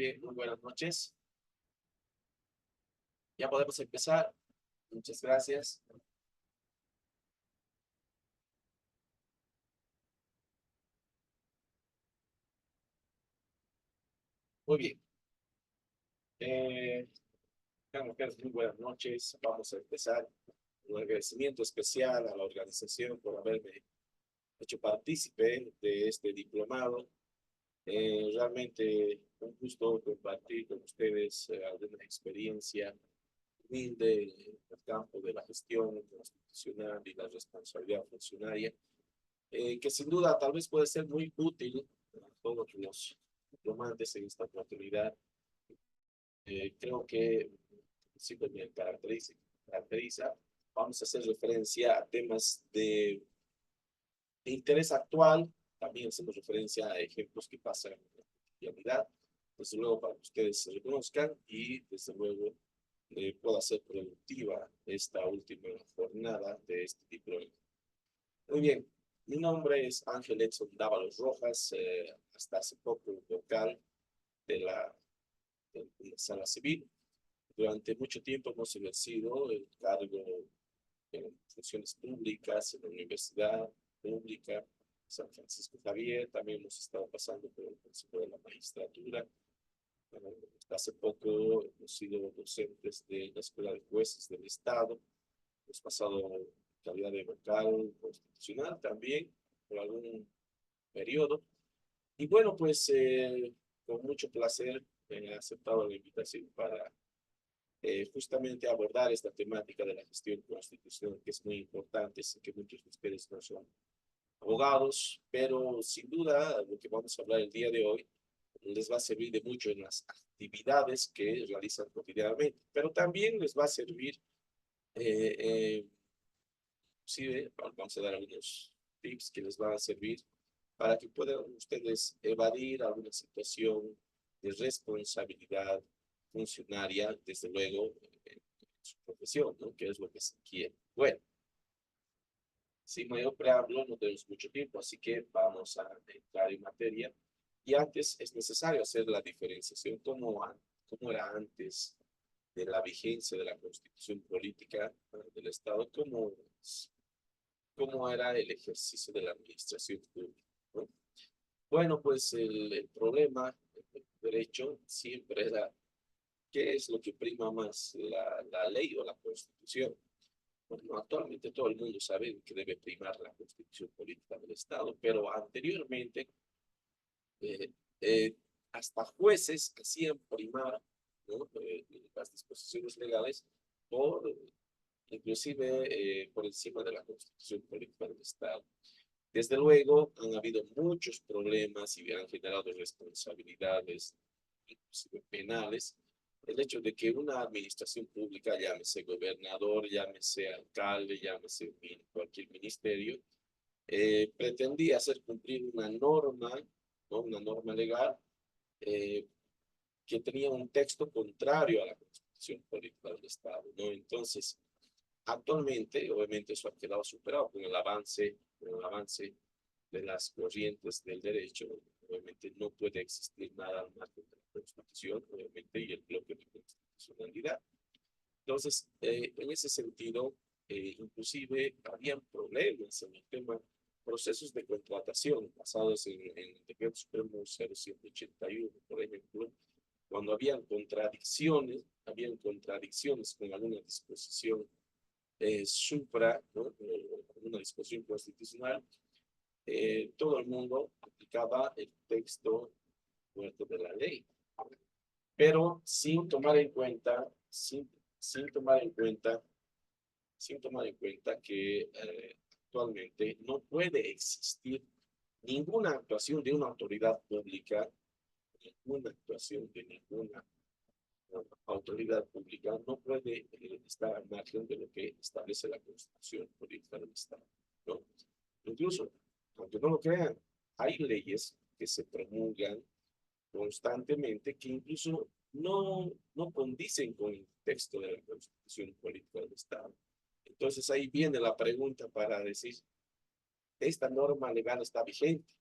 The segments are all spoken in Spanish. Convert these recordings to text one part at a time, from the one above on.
Bien, muy buenas noches. Ya podemos empezar. Muchas gracias. Muy bien. Eh, mujeres, muy buenas noches. Vamos a empezar. Un agradecimiento especial a la organización por haberme hecho partícipe de este diplomado. Realmente un gusto compartir con ustedes alguna experiencia humilde en el campo de la gestión constitucional y la responsabilidad funcionaria, que sin duda tal vez puede ser muy útil a todos los diplomantes en esta oportunidad. Creo que sí, pues me caracteriza. Vamos a hacer referencia a temas de interés actual, también hacemos referencia a ejemplos que pasan en la cotidianidad, desde luego para que ustedes se reconozcan y desde luego pueda ser productiva esta última jornada de este diploma. Muy bien, mi nombre es Ángel Edson Dávalos Rojas, hasta hace poco vocal de la Sala Civil. Durante mucho tiempo hemos ejercido el cargo en funciones públicas en la Universidad Pública San Francisco Javier. También hemos estado pasando por el Consejo de la Magistratura. Hace poco hemos sido docentes de la Escuela de Jueces del Estado. Hemos pasado en calidad de vocal constitucional también por algún periodo. Y bueno, pues con mucho placer he aceptado la invitación para justamente abordar esta temática de la gestión constitucional, que es muy importante. Sé que muchos de ustedes no son abogados, pero sin duda lo que vamos a hablar el día de hoy les va a servir de mucho en las actividades que realizan cotidianamente, pero también les va a servir, inclusive, vamos a dar algunos tips que les van a servir para que puedan ustedes evadir alguna situación de responsabilidad funcionaria, desde luego, en su profesión, ¿no? Que es lo que se quiere. Bueno, sin mayor preámbulo, no tenemos mucho tiempo, así que vamos a entrar en materia. Y antes es necesario hacer la diferenciación cómo era antes de la vigencia de la Constitución Política del Estado, cómo era el ejercicio de la administración pública, ¿no? Bueno, pues el problema del derecho siempre era qué es lo que prima más, la ley o la Constitución. Bueno, actualmente todo el mundo sabe que debe primar la Constitución Política del Estado, pero anteriormente eh, eh, hasta jueces hacían primar, ¿no? Las disposiciones legales por, inclusive por encima de la Constitución Política del Estado. Desde luego, han habido muchos problemas y han generado responsabilidades, inclusive penales. El hecho de que una administración pública, llámese gobernador, llámese alcalde, llámese cualquier ministerio, pretendía hacer cumplir una norma, ¿no? Una norma legal eh, que tenía un texto contrario a la Constitución Política del Estado, ¿no? Entonces, actualmente, obviamente, eso ha quedado superado con el avance de las corrientes del derecho. Obviamente no puede existir nada al margen de la Constitución, obviamente, y el bloque de constitucionalidad. Entonces, en ese sentido, inclusive habían problemas en el tema, procesos de contratación basados en el Decreto Supremo 0181, por ejemplo, cuando habían contradicciones con alguna disposición supra, ¿no? Una disposición constitucional, todo el mundo aplicaba el texto muerto de la ley, pero sin tomar en cuenta, sin tomar en cuenta que actualmente no puede existir ninguna actuación de una autoridad pública, ninguna actuación de ninguna autoridad pública no puede estar al margen de lo que establece la Constitución Política del Estado, ¿no? Incluso, aunque no lo crean, hay leyes que se promulgan constantemente que incluso no condicen con el texto de la Constitución Política del Estado. Entonces ahí viene la pregunta para decir, esta norma legal está vigente,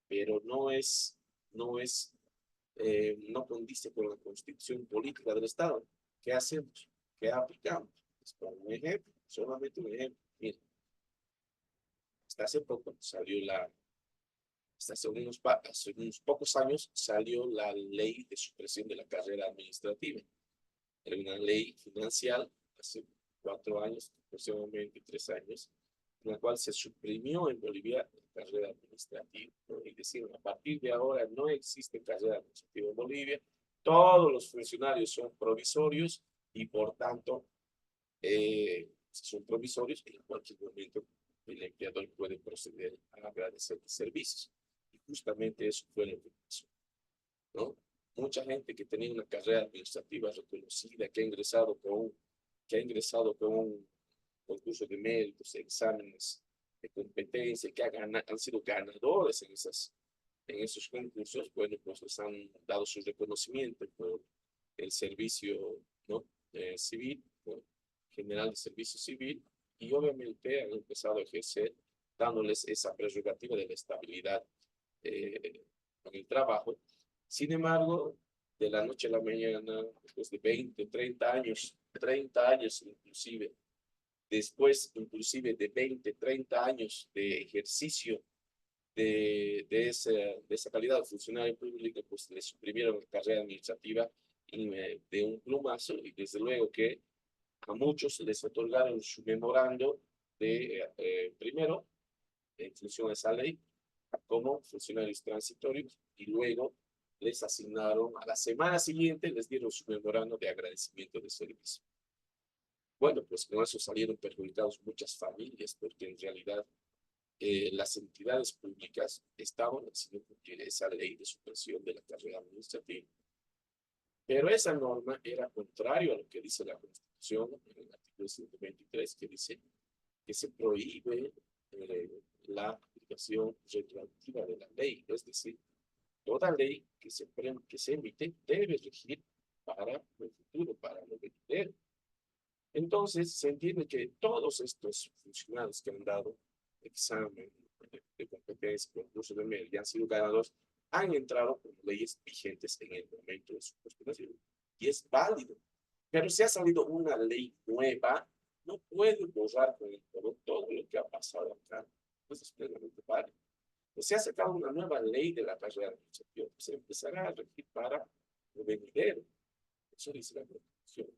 pero no es no condice con la constitución política del Estado. ¿Qué hacemos? ¿Qué aplicamos? Es como un ejemplo, solamente un ejemplo. Mira, hasta hace poco salió hasta hace unos pocos años salió la ley de supresión de la carrera administrativa. Era una ley financiera hace 4 años, aproximadamente 3 años, en la cual se suprimió en Bolivia la carrera administrativa, ¿no? Y decir, a partir de ahora no existe carrera administrativa en Bolivia, todos los funcionarios son provisorios y por tanto son provisorios y en cualquier momento el empleador puede proceder a agradecer los servicios. Y justamente eso fue lo que pasó, ¿no? Mucha gente que tenía una carrera administrativa reconocida, que ha ingresado con un concurso de méritos, exámenes de competencia, que han sido ganadores en esos concursos, bueno, pues les han dado su reconocimiento por el servicio, ¿no? Civil, ¿no? General de Servicio Civil, y obviamente han empezado a ejercer, dándoles esa prerrogativa de la estabilidad en el trabajo. Sin embargo, de la noche a la mañana, después de 20, 30 años inclusive, después inclusive de 20, 30 años de ejercicio de esa calidad de funcionario público, pues le suprimieron la carrera administrativa de un plumazo y desde luego que a muchos les otorgaron su memorando primero, en función de esa ley, como funcionarios transitorios y luego les asignaron a la semana siguiente, les dieron su memorando de agradecimiento de servicio. Bueno, pues con eso salieron perjudicados muchas familias, porque en realidad las entidades públicas estaban haciendo cumplir esa ley de supresión de la carrera administrativa. Pero esa norma era contrario a lo que dice la Constitución en el artículo 123, que dice que se prohíbe la aplicación retroactiva de la ley. Es decir, toda ley que se emite debe regir para el futuro, para lo venidero. Entonces, se entiende que todos estos funcionarios que han dado examen de competencia, concurso de medio y han sido ganadores, han entrado con leyes vigentes en el momento de su postulación. Y es válido. Pero si ha salido una ley nueva, no puede borrar con el todo lo que ha pasado acá. Pues es plenamente válido. Pues se ha sacado una nueva ley de la carrera administrativa, pues se empezará a regir para lo venidero. Eso dice la Constitución.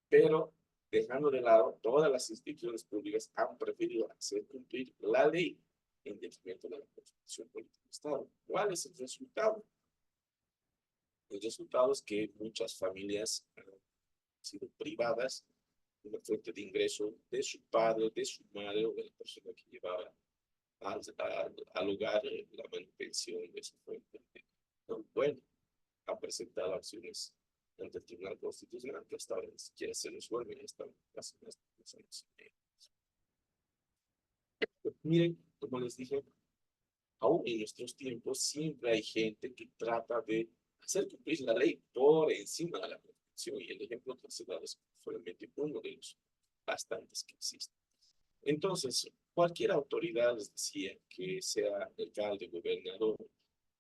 Pero dejando de lado, todas las instituciones públicas han preferido hacer cumplir la ley en detrimento de la Constitución Política del Estado. ¿Cuál es el resultado? El resultado es que muchas familias han sido privadas de una fuente de ingreso de su padre, de su madre o de la persona que llevaba al hogar la manutención de esa fuente. ¿No? Bueno, ha presentado acciones ante el Tribunal Constitucional que hasta ahora ni siquiera se resuelven y están casi más de 2 años. Miren, como les dije, aún en nuestros tiempos siempre hay gente que trata de hacer cumplir la ley por encima de la Constitución, y el ejemplo que se da es solamente uno de los bastantes que existen. Entonces, cualquier autoridad, les decía, que sea alcalde, gobernador,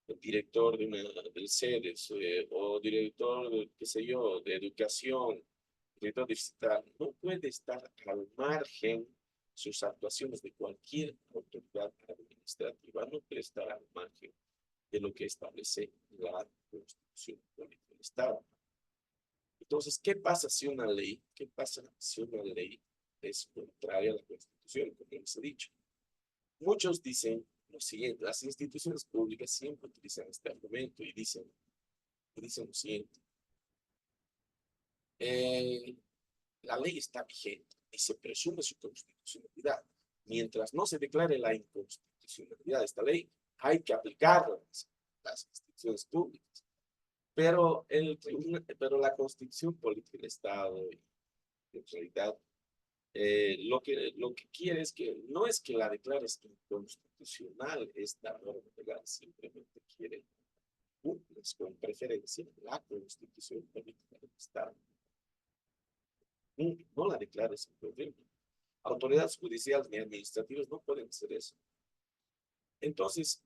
el director del CEDES, o director, qué sé yo, de educación, director digital, no puede estar al margen sus actuaciones de cualquier autoridad administrativa, no puede estar al margen de lo que establece la Constitución Política del Estado. Entonces, ¿qué pasa si una ley es contraria a la Constitución, como les he dicho? Muchos dicen lo siguiente: las instituciones públicas siempre utilizan este argumento y dicen lo siguiente: la ley está vigente y se presume su constitucionalidad. Mientras no se declare la inconstitucionalidad de esta ley, hay que aplicarla a las instituciones públicas. Pero la Constitución Política del Estado, en realidad, lo que quiere es que no es que la declares inconstitucional esta norma legal, simplemente quiere cumples con preferencia la Constitución Política del Estado. No la declares incorrecta. Autoridades judiciales ni administrativas no pueden hacer eso. Entonces,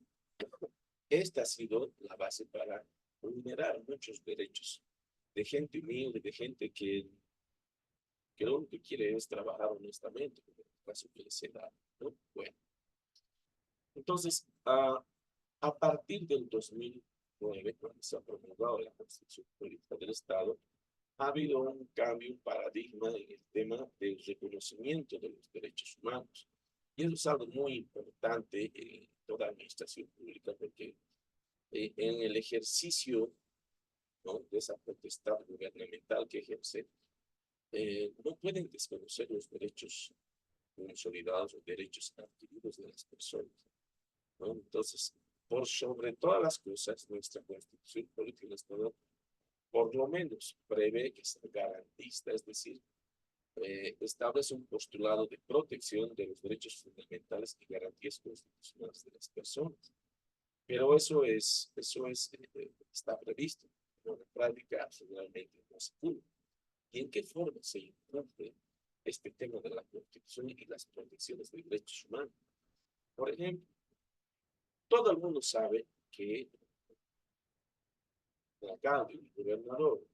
esta ha sido la base para vulnerar muchos derechos de gente humilde, de gente que lo único que quiere es trabajar honestamente, como en el caso que se da, ¿no? Bueno, entonces, a partir del 2009, cuando se ha promulgado la Constitución Política del Estado, ha habido un cambio, un paradigma en el tema del reconocimiento de los derechos humanos. Y eso es algo muy importante en toda administración pública, porque en el ejercicio, ¿no?, de esa potestad gubernamental que ejerce, no pueden desconocer los derechos consolidados, los derechos adquiridos de las personas, ¿no? Entonces, por sobre todas las cosas, nuestra Constitución Política del Estado por lo menos prevé que sea garantista, es decir, establece un postulado de protección de los derechos fundamentales y garantías constitucionales de las personas. Pero está previsto, pero en la práctica generalmente no se cumple. ¿Y en qué forma se incumple este tema de la Constitución y las protecciones de derechos humanos? Por ejemplo, todo el mundo sabe que el alcalde, el gobernador,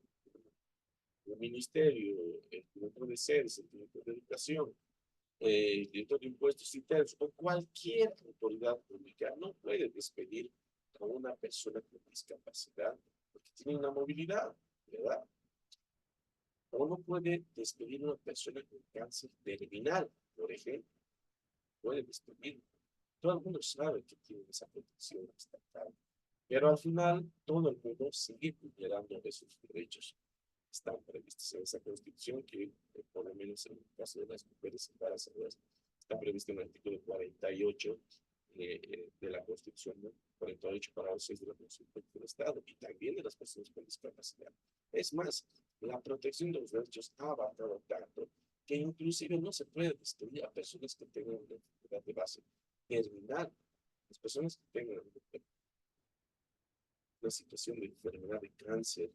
el ministerio, el director de SEDES, el director de educación, el director de impuestos internos o cualquier autoridad pública no puede despedir a una persona con discapacidad porque tiene una movilidad, ¿verdad? O no puede despedir a una persona con cáncer terminal, por ejemplo. Puede despedir. Todo el mundo sabe que tiene esa protección estatal, pero al final todo el mundo sigue vulnerando esos derechos. Están previstos en esa Constitución que, por lo menos en el caso de las mujeres embarazadas, está previsto en el artículo 48 de la Constitución, ¿no? 48 para los 6 de la Constitución del Estado y también de las personas con discapacidad. Es más, la protección de los derechos ha avanzado tanto que inclusive no se puede despedir a personas que tengan una enfermedad de base terminal. Las personas que tengan una situación de enfermedad de cáncer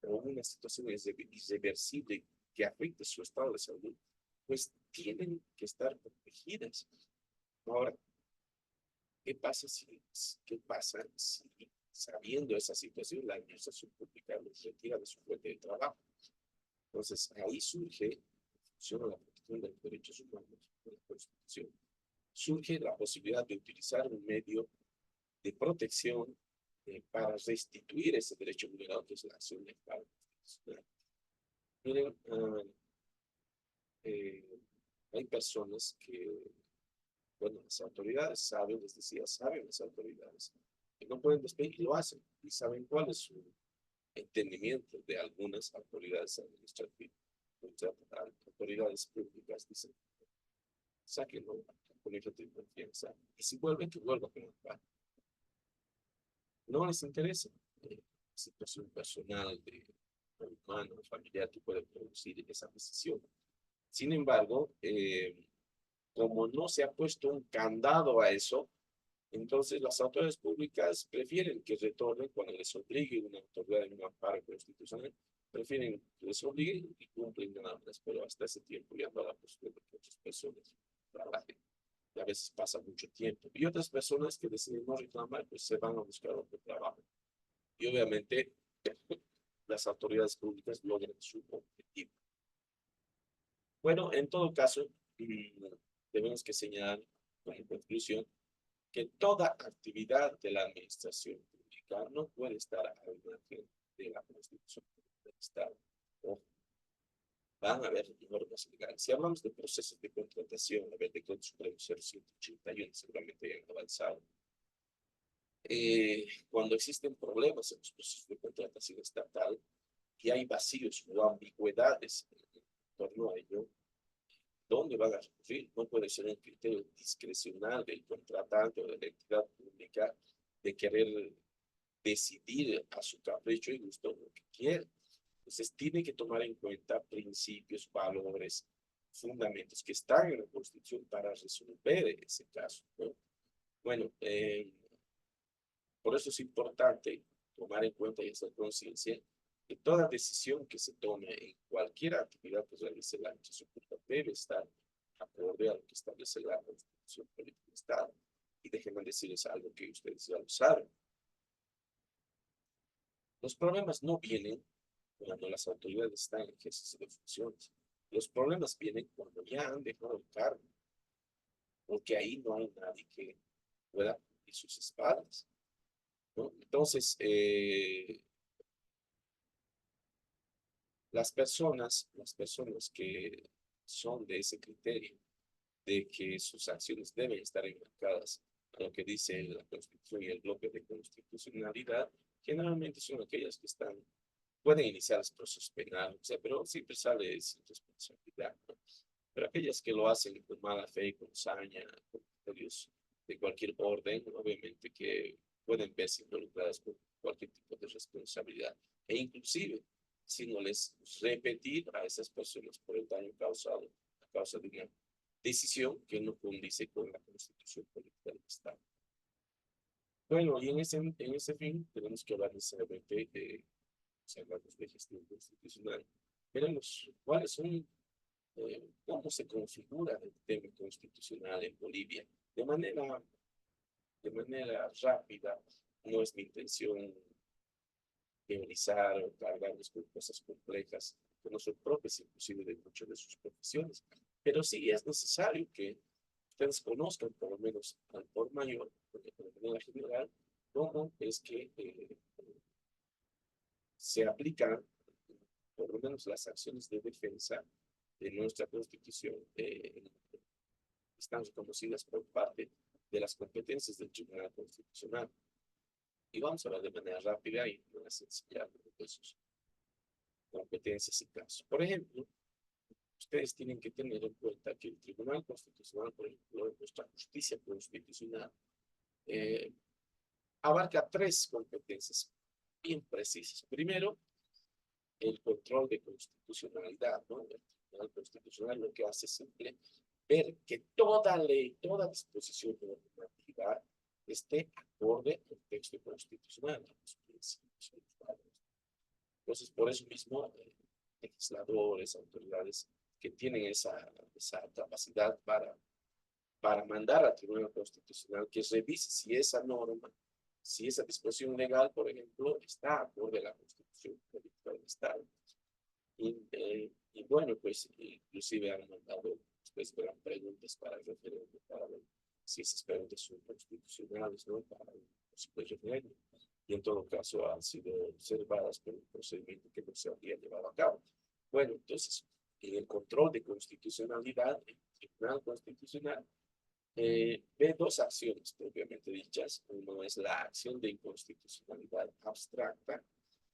o una situación irreversible que afecte su estado de salud, pues tienen que estar protegidas. Ahora, qué pasa si sabiendo esa situación la administración pública los retira de su fuente de trabajo? Entonces, ahí surge, funciona la protección de los derechos humanos de la Constitución, surge la posibilidad de utilizar un medio de protección para restituir ese derecho vulnerado, que es la acción de amparo constitucional. Miren, hay personas que, bueno, las autoridades saben, les decía, saben las autoridades, que no pueden despedir y lo hacen, y saben cuál es su entendimiento de algunas autoridades administrativas, muchas autoridades públicas dicen, sáquenlo con el de confianza, y si vuelven, que vuelva con el pan. No les interesa situación personal de humano, familiar que puede producir esa decisión. Sin embargo, como no se ha puesto un candado a eso, entonces las autoridades públicas prefieren que retornen cuando les obligue una autoridad en un amparo constitucional, prefieren que les obliguen y cumplen nada más, pero hasta ese tiempo ya no la posibilidad de que otras personas trabajen. Y a veces pasa mucho tiempo. Y otras personas que deciden no reclamar, pues se van a buscar otro trabajo. Y obviamente las autoridades públicas logran su objetivo. Bueno, en todo caso, debemos que señalar como conclusión que toda actividad de la administración pública no puede estar al margen de la Constitución del Estado. O van a haber normas legales. Si hablamos de procesos de contratación, a ver, Decreto Supremo 0181, seguramente ya han avanzado. Cuando existen problemas en los procesos de contratación estatal y hay vacíos o ambigüedades en torno a ello, ¿dónde van a recurrir? No puede ser un criterio discrecional del contratante o de la entidad pública de querer decidir a su capricho y gusto lo que quiere. Entonces, tiene que tomar en cuenta principios, valores, fundamentos que están en la Constitución para resolver ese caso, ¿no? Bueno, por eso es importante tomar en cuenta y hacer conciencia que toda decisión que se tome en cualquier actividad que realice la administración pública debe estar acorde a lo que establece la Constitución Política del Estado. Y déjenme decirles algo que ustedes ya lo saben. Los problemas no vienen cuando las autoridades están en ejercicio de funciones. Los problemas vienen cuando ya han dejado el cargo, porque ahí no hay nadie que pueda cubrir sus espaldas, ¿no? Entonces, las personas que son de ese criterio, de que sus acciones deben estar enmarcadas a lo que dice la Constitución y el bloque de constitucionalidad, generalmente son aquellas que están, pueden iniciar los procesos penales, o sea, pero siempre sale sin responsabilidad, ¿no? Pero aquellas que lo hacen con mala fe, con saña, con criterios de cualquier orden, obviamente que pueden verse involucradas con cualquier tipo de responsabilidad. E inclusive, si no les repetir a esas personas por el daño causado a causa de una decisión que no condice con la Constitución Política del Estado. Bueno, y en ese fin tenemos que hablar necesariamente de, si hablamos de gestión constitucional, veremos cuáles son, cómo se configura el tema constitucional en Bolivia de manera rápida. No es mi intención teorizar o cargarles con cosas complejas que no son propias inclusive de muchas de sus profesiones, pero sí es necesario que ustedes conozcan por lo menos al por mayor, porque de manera general, cómo es que se aplican por lo menos las acciones de defensa de nuestra Constitución, están reconocidas por parte de las competencias del Tribunal Constitucional. Y vamos a hablar de manera rápida y no sencilla de sus competencias y casos. Por ejemplo, ustedes tienen que tener en cuenta que el Tribunal Constitucional, por ejemplo, nuestra justicia constitucional, abarca tres competencias bien precisas. Primero, el control de constitucionalidad, ¿no? El Tribunal Constitucional lo que hace es simple ver que toda ley, toda disposición normativa esté acorde al texto constitucional, a los principios, a los valores. Entonces, por eso mismo, legisladores, autoridades que tienen esa capacidad para mandar al Tribunal Constitucional que revise si esa norma, si esa disposición legal, por ejemplo, está acorde a la Constitución Política del Estado. Y bueno, pues inclusive han mandado después preguntas para el referéndum, para ver si esas preguntas son constitucionales, ¿no? Para el posible referéndum. Y en todo caso han sido observadas por un procedimiento que no se había llevado a cabo. Bueno, entonces, en el control de constitucionalidad, el Tribunal Constitucional ve dos acciones propiamente dichas. Uno es la acción de inconstitucionalidad abstracta,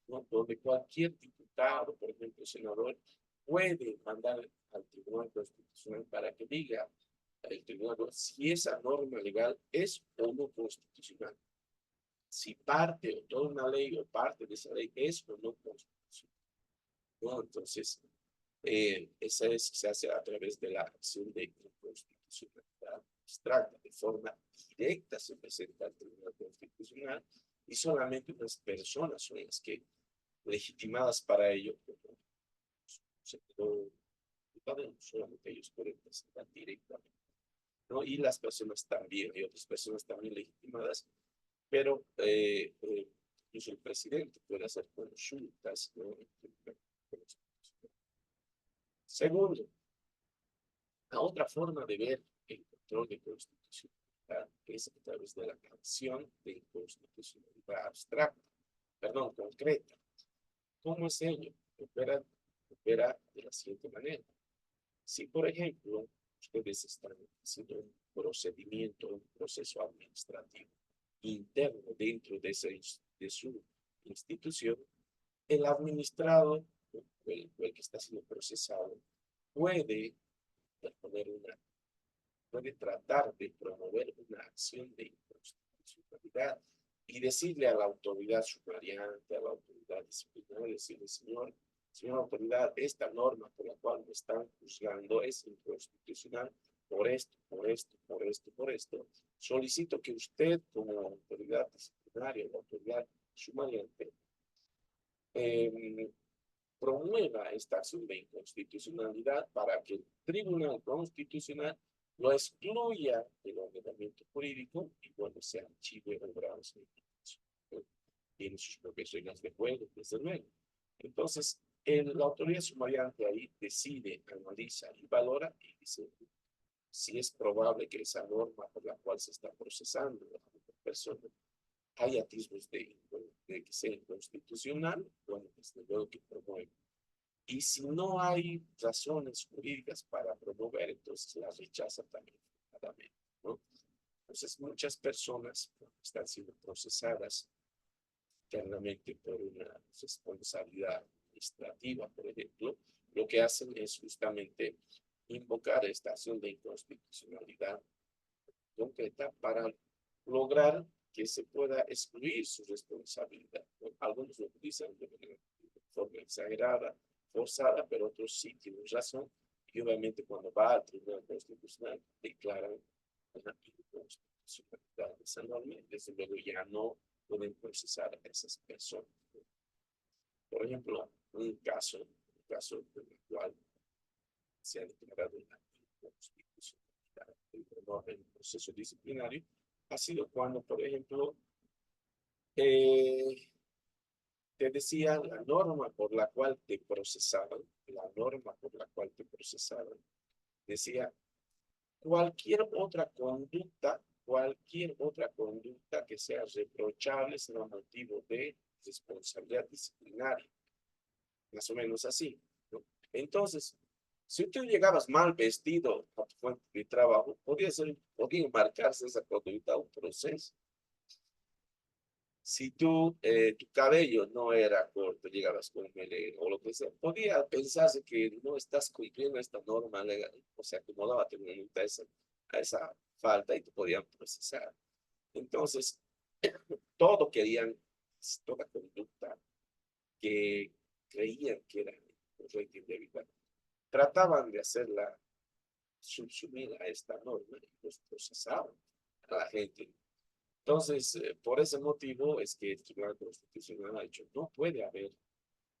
¿no? Donde cualquier diputado, por ejemplo, senador, puede mandar al Tribunal Constitucional para que diga al Tribunal si esa norma legal es o no constitucional. Si parte o toda una ley o parte de esa ley es o no constitucional, ¿no? Entonces, se hace a través de la acción de inconstitucionalidad abstracta. De forma directa se presenta al Tribunal Constitucional y solamente unas personas son las que legitimadas para ello, solamente ellos pueden presentar directamente, ¿no? Y las personas también, hay otras personas también legitimadas, pero incluso el presidente puede hacer consultas, ¿no? Segundo, la otra forma de ver el control de constitucionalidad es a través de la acción de inconstitucionalidad abstracta, perdón, concreta. ¿Cómo es ello? Opera de la siguiente manera. Si, por ejemplo, ustedes están haciendo un procedimiento, un proceso administrativo interno dentro de su institución, el administrado o el que está siendo procesado puede puede tratar de promover una acción de inconstitucionalidad y decirle a la autoridad sumariante, a la autoridad disciplinaria, decirle, señora autoridad, esta norma por la cual me están juzgando es inconstitucional por esto, por esto, por esto, por esto. Solicito que usted, como autoridad disciplinaria o autoridad sumariante, promueva esta acción de inconstitucionalidad para que el Tribunal Constitucional lo excluya del ordenamiento jurídico y bueno, se archive el grado de tiene sus propias reglas de juego, desde luego. Entonces, la autoridad sumariante ahí decide, analiza y valora y dice si es probable que esa norma por la cual se está procesando a la persona hay atisbos de que sea inconstitucional, bueno, desde luego que promueve. Y si no hay razones jurídicas para promover, entonces la rechaza también, ¿no? Entonces, muchas personas están siendo procesadas internamente por una responsabilidad administrativa, por ejemplo, lo que hacen es justamente invocar esta acción de inconstitucionalidad concreta para lograr que se pueda excluir su responsabilidad, ¿no? Algunos lo utilizan de forma exagerada, forzada, pero otros sí tienen razón. Y obviamente cuando va al Tribunal Constitucional declaran una inconstitucionalidad de esa norma, desde luego ya no pueden procesar a esas personas. Por ejemplo, un caso en el cual se ha declarado una inconstitucionalidad en el proceso disciplinario ha sido cuando, por ejemplo, te decía la norma por la cual te procesaban, decía cualquier otra conducta que sea reprochable será motivo de responsabilidad disciplinaria, más o menos así, ¿no? Entonces, si tú llegabas mal vestido a tu fuente de trabajo, podía marcarse esa conducta un proceso. Si tu cabello no era corto, llegabas con meleno o lo que sea, podía pensarse que no estás cumpliendo esta norma legal, o sea, acomodaba tu multa a esa falta y te podían procesar. Entonces, toda conducta que creían que era correcta y indebida, trataban de hacerla subsumir a esta norma y los procesaban a la gente. Entonces, por ese motivo es que el Tribunal Constitucional ha dicho, no puede haber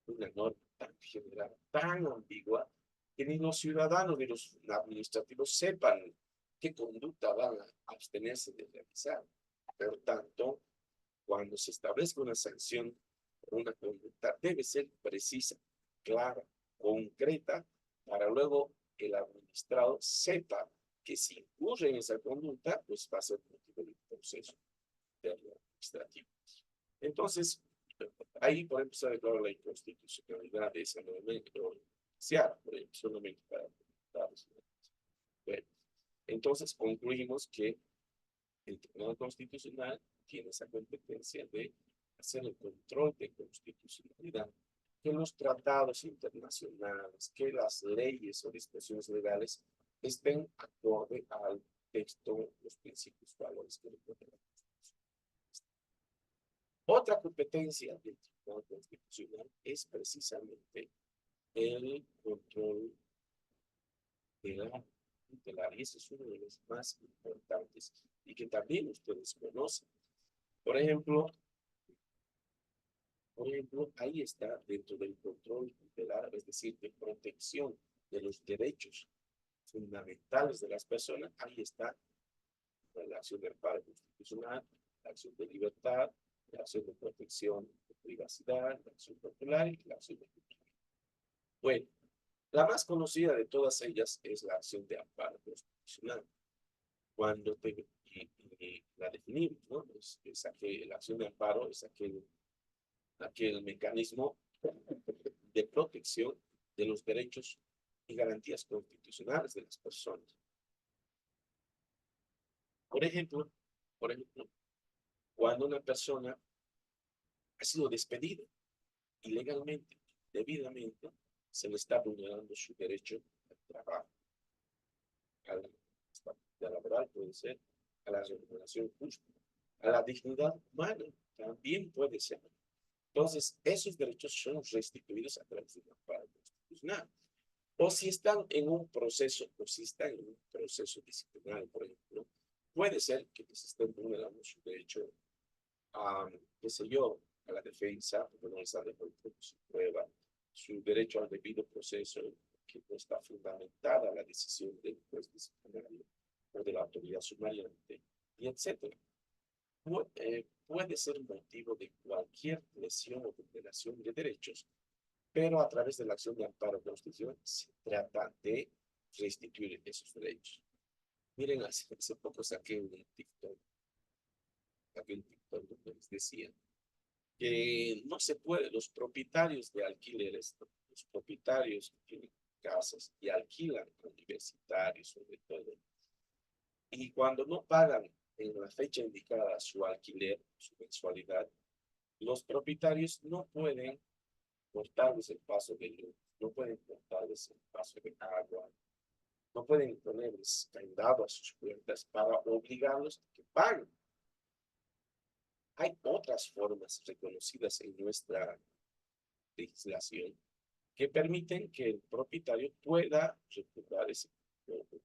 una norma tan general, tan ambigua, que ni los ciudadanos ni los administrativos sepan qué conducta van a abstenerse de realizar. Por tanto, cuando se establezca una sanción por una conducta, debe ser precisa, clara, concreta, para luego el administrado sepa que si incurre en esa conducta, pues va a ser motivo de proceso administrativo. Entonces, ahí por ejemplo se ha declarado la inconstitucionalidad de esa norma inicial, por ejemplo, solamente para bueno, entonces concluimos que el Tribunal Constitucional tiene esa competencia de hacer el control de constitucionalidad, que los tratados internacionales, que las leyes o disposiciones legales estén acorde al texto, los principios, valores que recoge la Constitución. Otra competencia del Tribunal Constitucional es precisamente el control de la y ese es uno de los más importantes y que también ustedes conocen. Por ejemplo, ahí está dentro del control tutelar, es decir, de protección de los derechos fundamentales de las personas, ahí está la acción de amparo constitucional, la acción de libertad, la acción de protección de privacidad, la acción popular y la acción de cultura. Bueno, la más conocida de todas ellas es la acción de amparo constitucional. Cuando la definimos, ¿no? La acción de amparo es aquel mecanismo de protección de los derechos y garantías constitucionales de las personas. Por ejemplo, cuando una persona ha sido despedida ilegalmente, debidamente, se le está vulnerando su derecho al trabajo, a la estabilidad laboral, puede ser, a la remuneración justa, a la dignidad humana, también puede ser. Entonces, esos derechos son restituidos a través de un amparo constitucional. O si están en un proceso, disciplinario, por ejemplo, puede ser que se estén vulnerando su derecho a, qué sé yo, a la defensa, porque no está dejando su prueba, su derecho al debido proceso, que no está fundamentada la decisión del juez disciplinario o de la autoridad sumariante, y etcétera. puede ser motivo de cualquier lesión o vulneración de derechos, pero a través de la acción de amparo constitucional se trata de restituir esos derechos. Miren, hace poco saqué un TikTok donde les decía que no se puede, los propietarios de alquileres, los propietarios que tienen casas y alquilan a universitarios sobre todo, y cuando no pagan en la fecha indicada su alquiler, su mensualidad, los propietarios no pueden cortarles el paso de luz, no pueden cortarles el paso de agua, no pueden ponerles candado a sus puertas para obligarlos a que paguen. Hay otras formas reconocidas en nuestra legislación que permiten que el propietario pueda recuperar ese,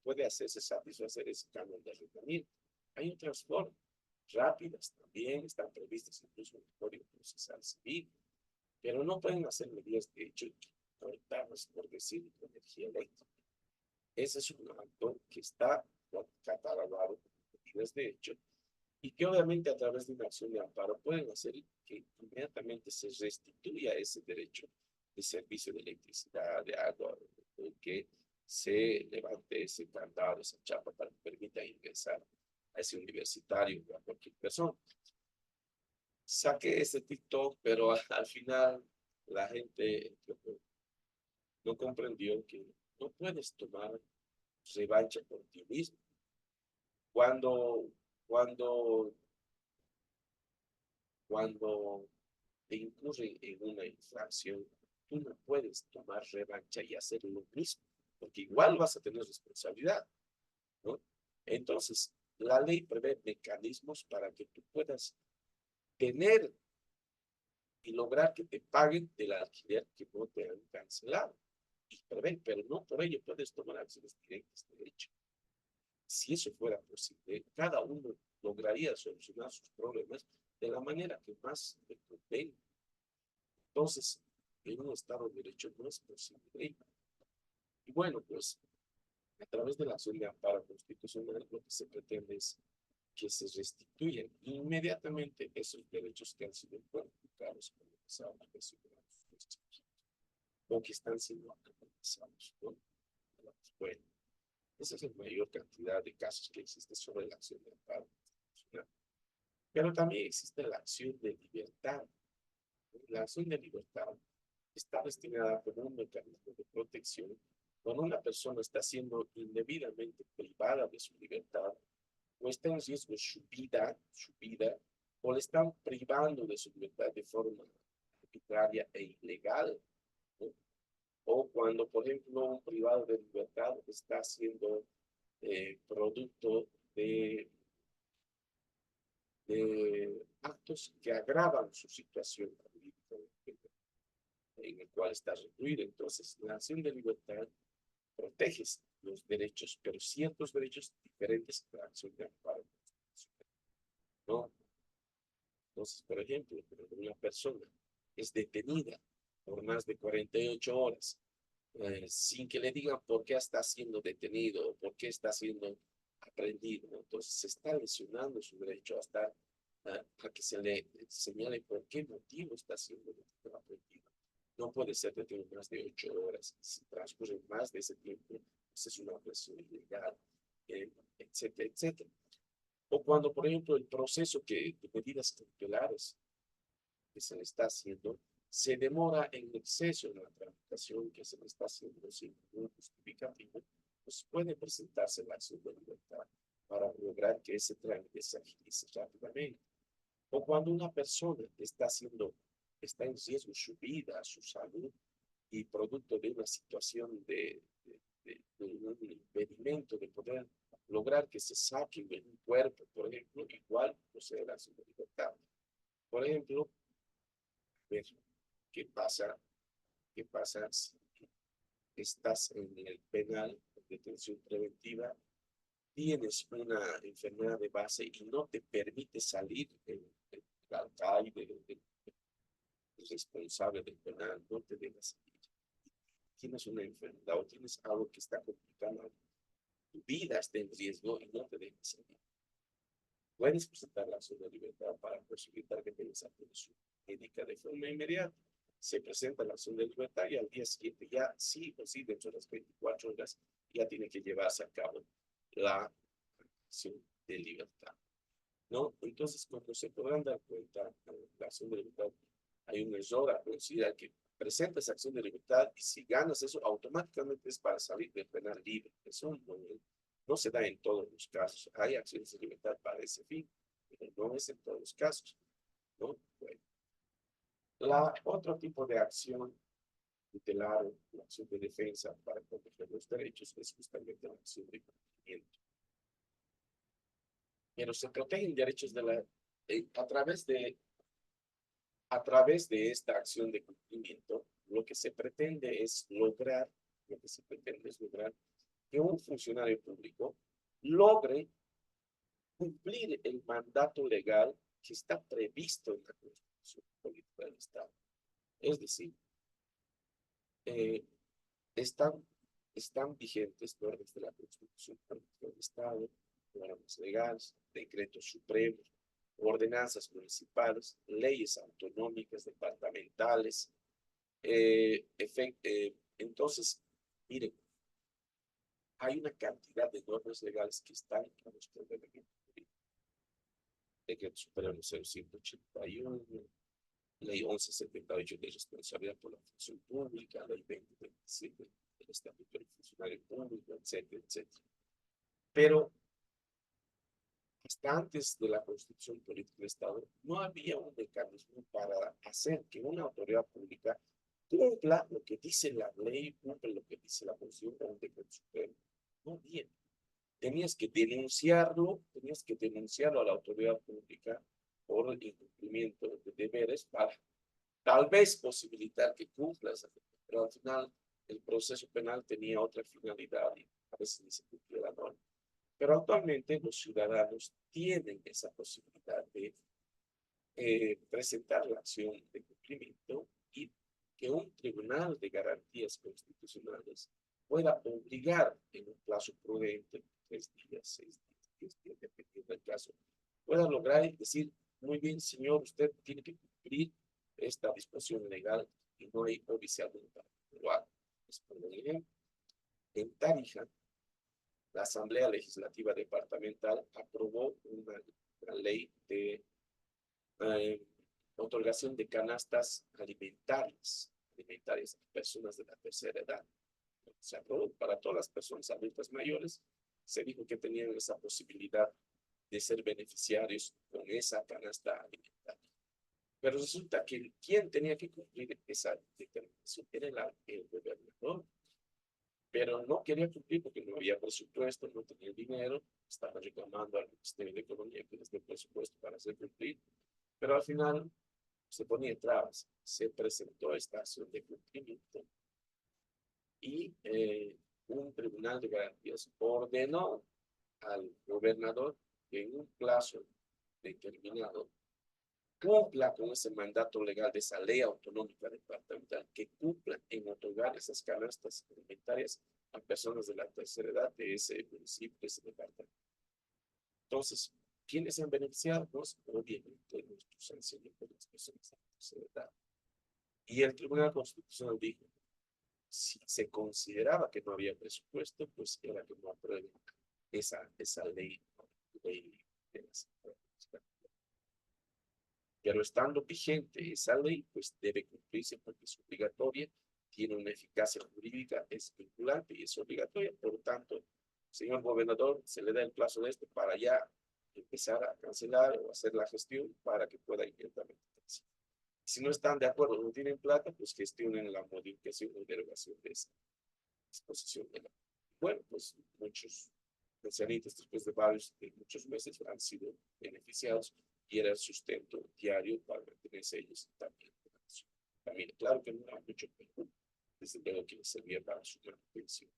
puede hacerse satisfacer ese canon de arrendamiento. Hay otras formas rápidas también, están previstas incluso en el Código Procesal Civil, pero no pueden hacer medidas de hecho cortarlas, por decir, de energía eléctrica. Ese es un acto que está catalogado como medidas de hecho y que obviamente a través de una acción de amparo pueden hacer que inmediatamente se restituya ese derecho de servicio de electricidad, de agua, que se levante ese candado, esa chapa para que permita ingresar a ese universitario o a cualquier persona. Saqué ese TikTok, pero al final la gente no comprendió que no puedes tomar revancha por ti mismo. Cuando, cuando, cuando te incurren en una infracción, tú no puedes tomar revancha y hacer lo mismo, porque igual vas a tener responsabilidad, ¿no? Entonces, la ley prevé mecanismos para que tú puedas tener y lograr que te paguen del alquiler que no te han cancelado. Y prevé, pero no por ello puedes tomar acciones directas de derecho. Si eso fuera posible, cada uno lograría solucionar sus problemas de la manera que más le convenga. Entonces, en un Estado de Derecho no es posible. Y bueno, pues, a través de la acción de amparo constitucional, lo que se pretende es que se restituyan inmediatamente esos derechos que han sido cualificados como desaparecidos o que están siendo actualizados, ¿no? Bueno, esa es la mayor cantidad de casos que existe sobre la acción de amparo constitucional. Pero también existe la acción de libertad. La acción de libertad está destinada como un mecanismo de protección cuando una persona está siendo indebidamente privada de su libertad o está en riesgo su vida, o le están privando de su libertad de forma arbitraria e ilegal, ¿no? O cuando, por ejemplo, un privado de libertad está siendo producto de actos que agravan su situación política en el cual está recluido. Entonces, la acción de libertad protege los derechos, pero ciertos derechos diferentes de la acción de amparo, ¿no? Entonces, por ejemplo, cuando una persona es detenida por más de 48 horas, sin que le digan por qué está siendo detenido o por qué está siendo aprendido, ¿no? Entonces se está lesionando su derecho a que se le señale por qué motivo está siendo aprendido. No puede ser detenido más de 8 horas. Si transcurre más de ese tiempo, pues es una presión ilegal, etcétera, etcétera. O cuando, por ejemplo, el proceso de medidas cautelares que se le está haciendo se demora en exceso en la tramitación que se le está haciendo sin ningún justificativo, pues puede presentarse la acción de libertad para lograr que ese trámite se agilice rápidamente. O cuando una persona está en riesgo su vida, su salud, y producto de una situación de un impedimento de poder lograr que se saque un cuerpo, por ejemplo, igual procede la acción de libertad. Por ejemplo, ver qué pasa si estás en el penal, en detención preventiva, tienes una enfermedad de base y no te permite salir el alcalde, el responsable del penal, no te deja salir. Tienes una enfermedad o tienes algo que está complicando tu vida, está en riesgo y no te deja salir. puedes presentar la acción de libertad para posibilitar que tengas atención médica de forma inmediata. Se presenta la acción de libertad y al día siguiente ya sí o sí, dentro de las 24 horas, ya tiene que llevarse a cabo la acción de libertad, ¿no? Entonces, como se podrán dar cuenta, la acción de libertad, hay un error a considerar que presentas acción de libertad y si ganas eso, automáticamente es para salir del penal libre. Eso no se da en todos los casos. Hay acciones de libertad para ese fin, pero no es en todos los casos, ¿no? Bueno, otro tipo de acción tutelar, la acción de defensa para proteger los derechos es justamente la acción de cumplimiento. Pero se protegen derechos de a través de esta acción de cumplimiento, lo que se pretende es lograr, lo que se pretende es lograr que un funcionario público logre cumplir el mandato legal que está previsto en la Constitución Política del Estado. Es decir, eh, están, están vigentes normas de la Constitución Política del Estado, normas legales, decretos supremos, ordenanzas municipales, leyes autonómicas, departamentales. Entonces, miren, hay una cantidad de normas legales que están a nuestro ordenamiento. Decreto Supremo 0181, Ley 1178 de responsabilidad por la función pública, Ley 2027 del Estatuto del Funcionario Público, etcétera, etcétera. Pero hasta antes de la Constitución Política del Estado, no había un mecanismo para hacer que una autoridad pública cumpla lo que dice la ley, cumpla lo que dice la Constitución o un decreto supremo. No bien. Tenías que denunciarlo a la autoridad pública por el incumplimiento de deberes para tal vez posibilitar que cumpla esa ley. Pero al final el proceso penal tenía otra finalidad y a veces ni se cumplió la norma. Pero actualmente los ciudadanos tienen esa posibilidad de presentar la acción de cumplimiento y que un tribunal de garantías constitucionales pueda obligar en un plazo prudente, 3 días, 6 días, 10 días, dependiendo del caso, pueda lograr decir, muy bien, señor, usted tiene que cumplir esta disposición legal y no hay oficial voluntad. Lo hago. Por ejemplo, en Tarija, la Asamblea Legislativa Departamental aprobó una ley de eh, otorgación de canastas alimentarias a personas de la tercera edad. Se aprobó para todas las personas adultas mayores, se dijo que tenían esa posibilidad de ser beneficiarios con esa canasta alimentaria. Pero resulta que quien tenía que cumplir esa determinación era el gobernador, pero no quería cumplir porque no había presupuesto, no tenía dinero, estaba reclamando al Ministerio de Economía que les dé presupuesto para hacer cumplir, pero al final se ponía trabas, se presentó esta acción de cumplimiento y un tribunal de garantías ordenó al gobernador que en un plazo determinado cumpla con ese mandato legal de esa ley autonómica departamental, que cumpla en otorgar esas canastas alimentarias a personas de la tercera edad de ese municipio, de ese departamento. Entonces, ¿quiénes se han beneficiado? Pues, obviamente, nuestros ancianos de las personas de la tercera edad. Y el Tribunal Constitucional dijo, si se consideraba que no había presupuesto, pues era que no aprueben esa ley de las. Pero estando vigente esa ley, pues debe cumplirse porque es obligatoria, tiene una eficacia jurídica, es vinculante y es obligatoria. Por lo tanto, señor gobernador, se le da el plazo de esto para ya empezar a cancelar o hacer la gestión para que pueda inmediatamente. Si no están de acuerdo, no tienen plata, pues gestionen la modificación o derogación de esa disposición de la. Bueno, pues muchos ancianitos después de muchos meses han sido beneficiados y era el sustento diario para mantenerse ellos también. También, claro que no era mucho, pero desde luego que les servía para su manutención.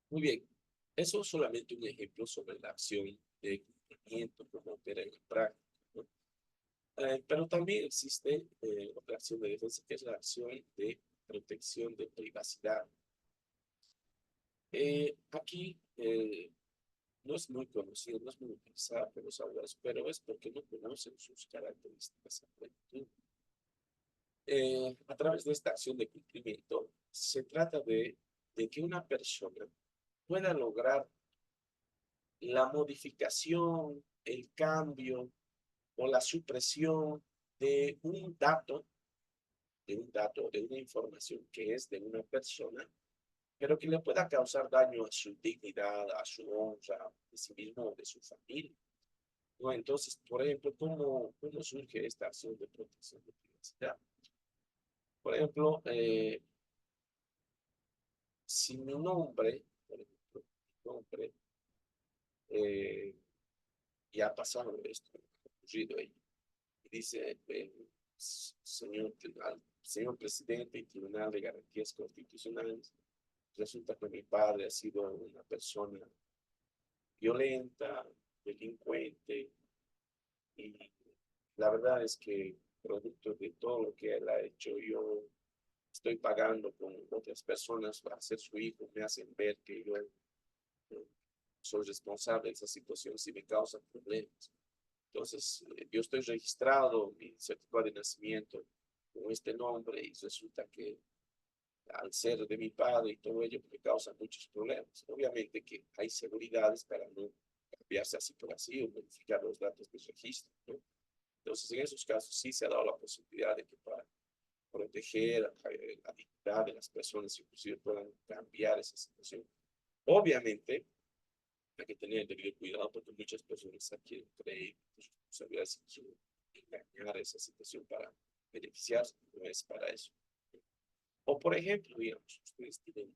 Muy bien, eso es solamente un ejemplo sobre la acción de cumplimiento, como opera en la práctica, ¿no? Pero también existe otra acción de defensa, que es la acción de protección de privacidad. Aquí eh, no es muy conocido, no es muy utilizada por los abogados, pero es porque no conocen sus características a plenitud. A través de esta acción de cumplimiento, se trata de que una persona pueda lograr la modificación, el cambio o la supresión de un dato, de una información que es de una persona, pero que le pueda causar daño a su dignidad, a su honra, de sí mismo o de su familia. ¿No? Entonces, por ejemplo, ¿cómo surge esta acción de protección de privacidad? Por ejemplo, si mi nombre, por ejemplo, mi nombre, eh, ya ha pasado esto, ha ocurrido ahí, y dice, señor presidente y Tribunal de Garantías Constitucionales, resulta que mi padre ha sido una persona violenta, delincuente, y la verdad es que producto de todo lo que él ha hecho, yo estoy pagando con otras personas para ser su hijo, me hacen ver que yo soy responsable de esa situación si me causan problemas. Entonces, yo estoy registrado, mi certificado de nacimiento con este nombre y resulta que al ser de mi padre y todo ello me causa muchos problemas. Obviamente que hay seguridades para no cambiarse así por así o modificar los datos de registro, ¿no? Entonces, en esos casos sí se ha dado la posibilidad de que para proteger la dignidad de las personas, inclusive puedan cambiar esa situación. Obviamente, hay que tener el debido cuidado porque muchas personas quieren creer sus responsabilidades y quieren engañar esa situación para beneficiarse, no es para eso. O, por ejemplo, digamos, ustedes tienen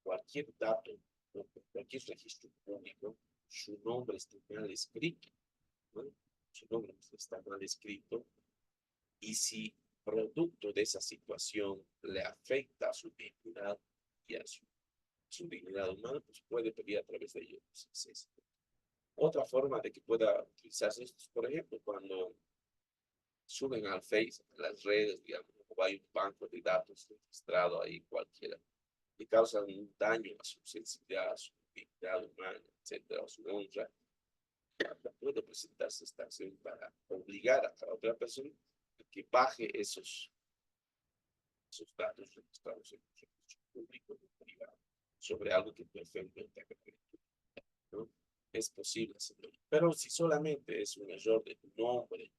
cualquier dato o cualquier registro público, su nombre está mal escrito, ¿no? Su nombre está mal escrito y si producto de esa situación le afecta a su dignidad y a su dignidad humana, pues puede pedir a través de ellos acceso. Otra forma de que pueda utilizarse esto es, por ejemplo, cuando suben al Face, a las redes, digamos, o hay un banco de datos registrado ahí cualquiera, y causan un daño a su sensibilidad, a su dignidad humana, etcétera, a su honra, puede presentarse esta acción para obligar a otra persona a que baje esos datos registrados en el registro público o privado sobre algo que perfectamente acredita, ¿no? Es posible hacerlo. Pero si solamente es un error de tu nombre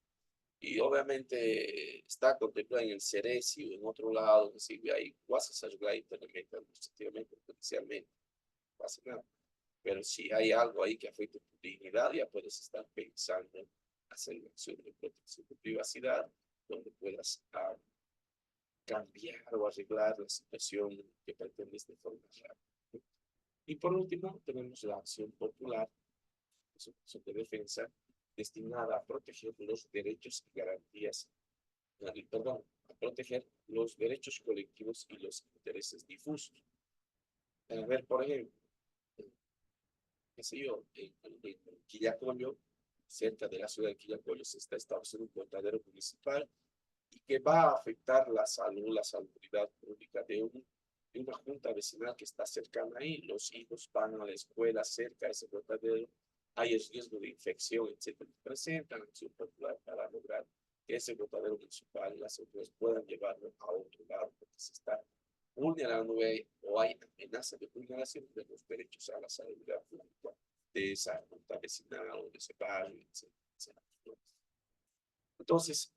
y obviamente está contemplado en el CERESI o en otro lado, si ahí vas a arreglar internamente, administrativamente, judicialmente, no pasa nada. Pero si hay algo ahí que afecte tu dignidad, ya puedes estar pensando en hacer una acción de protección de privacidad, donde puedas cambiar o arreglar la situación que pretendes de forma rápida. Y por último, tenemos la acción popular, que es una acción de defensa destinada a proteger los derechos y garantías, perdón, a proteger los derechos colectivos y los intereses difusos. A ver, por ejemplo, qué sé yo, en Quillacollo, cerca de la ciudad de Quillacollo, se está estableciendo un contadero municipal y que va a afectar la salud, la salubridad pública de una junta vecinal que está cercana ahí. Los hijos van a la escuela cerca de ese contadero, hay el riesgo de infección, etcétera. Presentan acción popular para lograr que ese contadero municipal y las autoridades puedan llevarlo a otro lado, porque se está vulnerando o hay amenaza de vulneración de los derechos a la salubridad pública de esa junta vecinal o de ese barrio, etcétera. Entonces,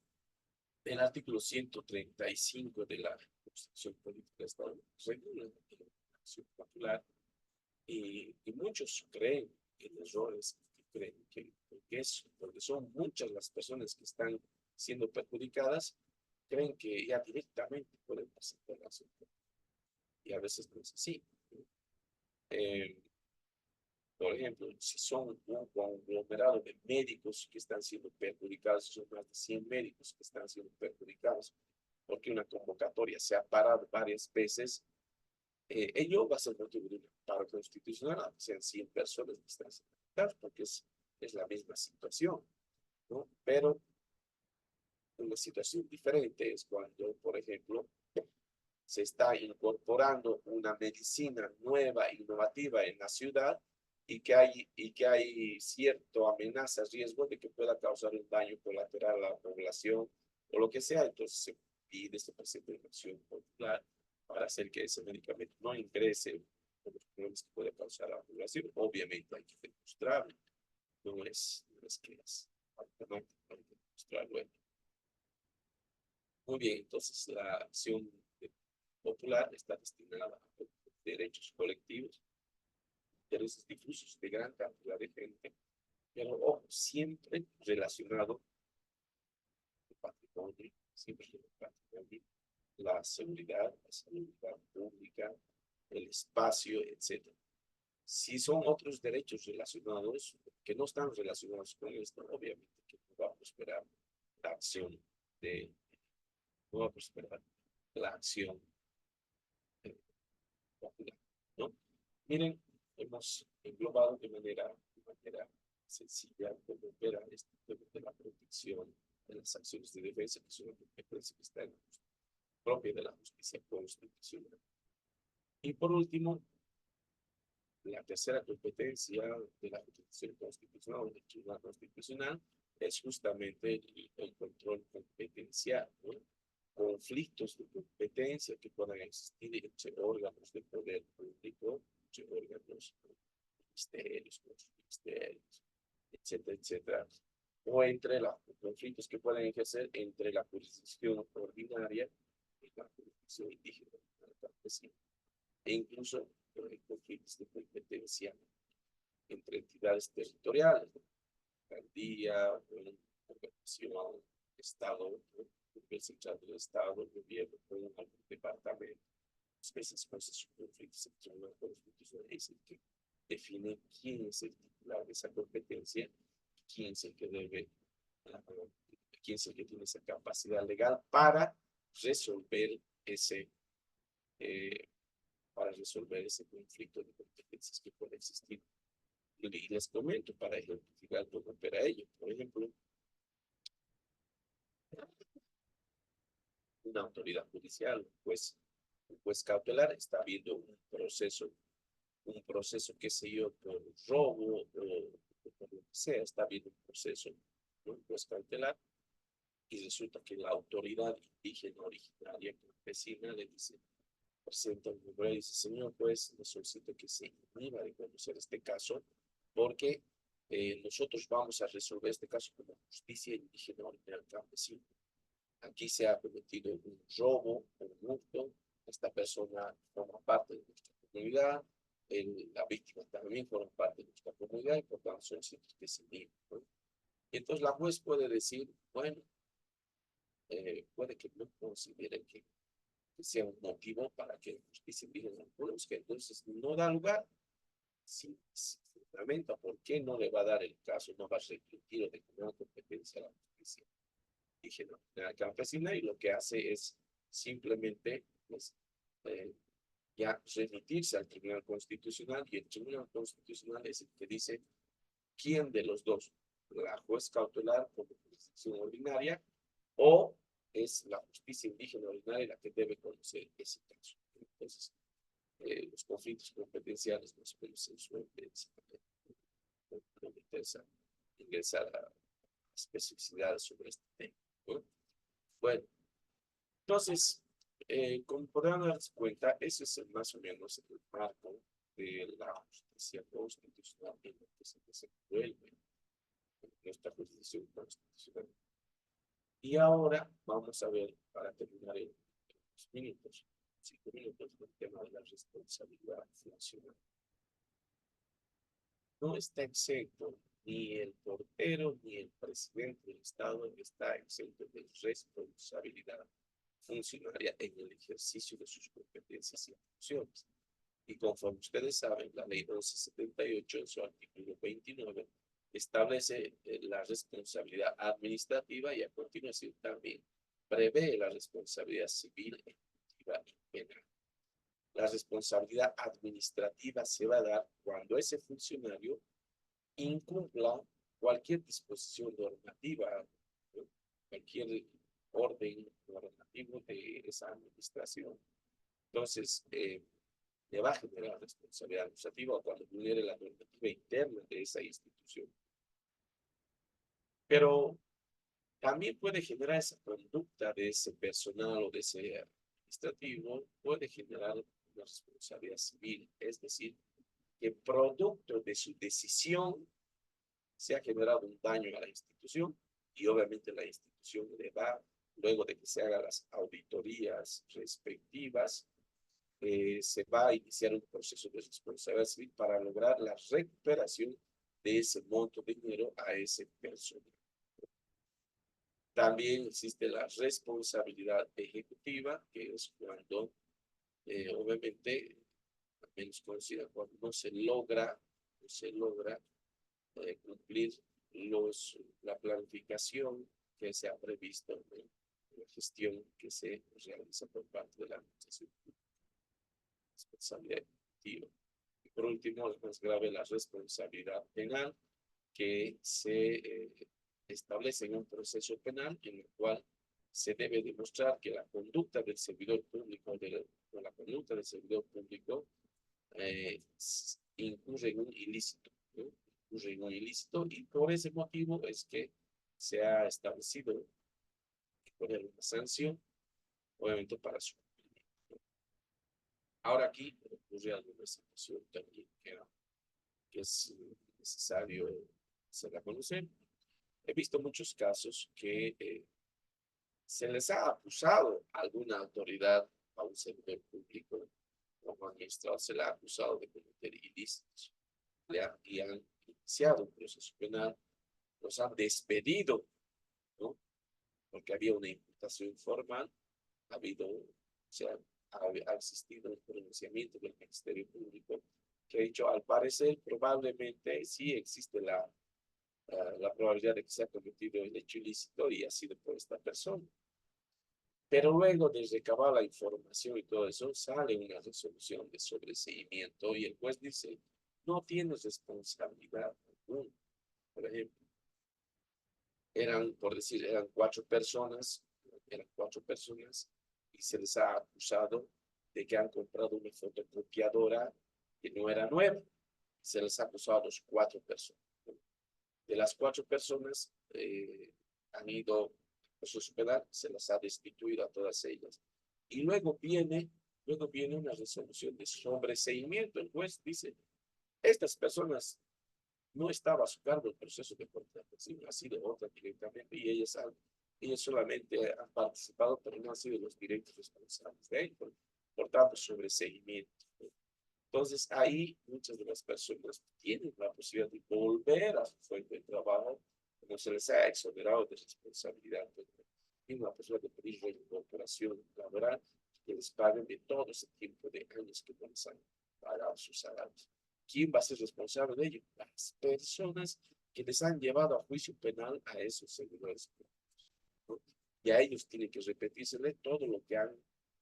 el artículo 135 de la Constitución Política de Estado regula la acción popular y muchos creen en errores, creen porque son muchas las personas que están siendo perjudicadas, creen que ya directamente pueden presentar la acción y a veces no es así. Eh, por ejemplo, si son un conglomerado de médicos que están siendo perjudicados, son más de 100 médicos que están siendo perjudicados, porque una convocatoria se ha parado varias veces, ello va a ser motivo de un paro constitucional, aunque sean 100 personas que están siendo afectadas, porque es la misma situación, ¿no? Pero una situación diferente es cuando, por ejemplo, se está incorporando una medicina nueva, innovativa en la ciudad y que hay cierta amenaza, riesgo de que pueda causar un daño colateral a la población o lo que sea, entonces se pide, se presenta una acción popular para hacer que ese medicamento no ingrese con los problemas que puede causar a la población. Obviamente hay que demostrarlo, no es que es automático, hay que demostrarlo. Muy bien, entonces la acción popular está destinada a derechos colectivos, intereses difusos de gran cantidad de gente, pero ojo, siempre relacionado con patrimonio, siempre con patrimonio, la seguridad, la salud pública, el espacio, etcétera. Si son otros derechos relacionados que no están relacionados con esto, obviamente que no va a prosperar la acción de, no va a prosperar la acción popular, ¿no? Miren, hemos englobado de manera sencilla cómo opera este tema de la protección de las acciones de defensa, que es una competencia que está en la propia de la justicia constitucional. Y por último, la tercera competencia de la Constitución Constitucional o del Tribunal Constitucional es justamente el control competencial, ¿no? Conflictos de competencia que puedan existir entre órganos de poder público, entre órganos, ministerios, ministerios, etcétera, etcétera, o entre los conflictos que pueden ejercer entre la jurisdicción ordinaria y la jurisdicción indígena, campesina, e incluso conflictos de competencia entre entidades territoriales, alcaldía, organización, Estado, el central del Estado, el gobierno, con algún departamento. Esas cosas son conflictos entre una constitución, es el que define quién es el titular de esa competencia, quién es el que debe, quién es el que tiene esa capacidad legal resolver ese eh, para resolver ese conflicto de competencias que puede existir. Y les comento para ejemplificar cómo opera ello. Por ejemplo, una autoridad judicial, pues un juez cautelar está viendo un proceso, qué sé yo, por robo o por lo que sea, está viendo un proceso, ¿no? Un juez cautelar, y resulta que la autoridad indígena originaria campesina le dice, presenta un nombre y dice, señor juez, le solicito que se inhiba de conocer este caso porque nosotros vamos a resolver este caso como justicia indígena originaria campesina. Aquí se ha cometido un robo, un hurto, esta persona forma parte de nuestra comunidad, la víctima también forma parte de nuestra comunidad y por tanto son sitios que se niegan, ¿no? Y entonces la juez puede decir, bueno, puede que no considere que sea un motivo para que la justicia indígena que entonces no da lugar. Si se fundamenta por qué no le va a dar el caso, no va a requerir de una competencia a la justicia indígena campesina, y lo que hace es simplemente pues, ya remitirse al Tribunal Constitucional, y el Tribunal Constitucional es el que dice quién de los dos, la juez cautelar como jurisdicción ordinaria o es la justicia indígena ordinaria la que debe conocer ese caso. Entonces, los conflictos competenciales más o menos se suelen ingresar a especificidades sobre este tema, ¿no? Bueno, entonces, como podrán darse cuenta, ese es más o menos el marco de la justicia constitucional en lo que se desenvuelve en nuestra jurisdicción constitucional. Y ahora vamos a ver, para terminar en 5 minutos, el tema de la responsabilidad funcional. No está exento ni el portero ni el presidente del Estado está exento de responsabilidad funcionaria en el ejercicio de sus competencias y funciones. Y conforme ustedes saben, la ley 1178 en su artículo 29 establece la responsabilidad administrativa y a continuación también prevé la responsabilidad civil, ejecutiva y penal. La responsabilidad administrativa se va a dar cuando ese funcionario incumpla cualquier disposición normativa, ¿no? Cualquier orden normativo de esa administración, Entonces, le va a generar responsabilidad administrativa cuando vulnere la normativa interna de esa institución. Pero también puede generar esa conducta de ese personal o de ese administrativo, puede generar una responsabilidad civil, es decir, que producto de su decisión se ha generado un daño a la institución y obviamente la institución le va, luego de que se hagan las auditorías respectivas, se va a iniciar un proceso de responsabilidad civil para lograr la recuperación de ese monto de dinero a ese personal. También existe la responsabilidad ejecutiva, que es cuando, obviamente, al menos conocida, cuando no se logra cumplir la planificación que se ha previsto en la gestión que se realiza por parte de la administración pública. Responsabilidad ejecutiva. Y por último, es más grave la responsabilidad penal, que se establece en un proceso penal en el cual se debe demostrar que la conducta del servidor público incurre en un ilícito, ¿no? Incurre en un ilícito y por ese motivo es que se ha establecido poner una sanción, obviamente para su cumplimiento. Ahora aquí ocurre alguna situación también que es necesario hacerla conocer. He visto muchos casos que se les ha acusado a alguna autoridad, a un servidor público o magistrado, se le ha acusado de cometer ilícitos y han iniciado un proceso penal, los han despedido, ¿no? Porque había una imputación formal, ha existido un pronunciamiento del Ministerio Público que ha dicho, al parecer, probablemente sí existe la probabilidad de que se ha cometido el hecho ilícito y ha sido por esta persona. Pero luego de recabar la información y todo eso, sale una resolución de sobreseimiento y el juez dice, no tienes responsabilidad alguna. Por ejemplo, eran cuatro personas y se les ha acusado de que han comprado una fotocopiadora que no era nueva. Se les ha acusado a los 4 personas. De las 4 personas han ido a su penal, se las ha destituido a todas ellas. Y luego viene una resolución de sobreseimiento. El juez dice, estas personas no estaba a su cargo el proceso de contratación, ha sido otra directamente y ellas solamente han participado, pero no han sido los directos responsables de ello. Por tanto, sobreseimiento. Entonces, ahí muchas de las personas tienen la posibilidad de volver a su fuente de trabajo, como se les ha exonerado de responsabilidad. Tienen la posibilidad de pedir reincorporación laboral, que les paguen de todo ese tiempo de años que no les han pagado sus salarios. ¿Quién va a ser responsable de ello? Las personas que les han llevado a juicio penal a esos servidores públicos, ¿no? Y a ellos tienen que repetírsele todo lo que han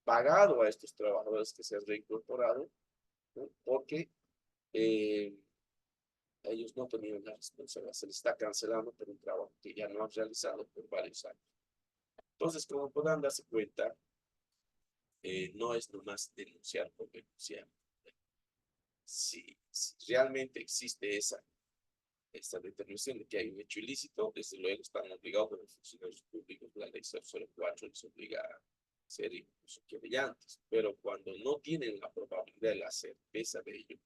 pagado a estos trabajadores que se han reincorporado, ¿no? Porque ellos no tenían la responsabilidad, se les está cancelando por un trabajo que ya no han realizado por varios años. Entonces, como podrán darse cuenta, no es nomás denunciar por denunciar. Si realmente existe esa determinación de que hay un hecho ilícito, desde luego están obligados los funcionarios públicos, la ley 004 les obliga a ser incluso querellantes, pero cuando no tienen la probabilidad de la certeza de ello,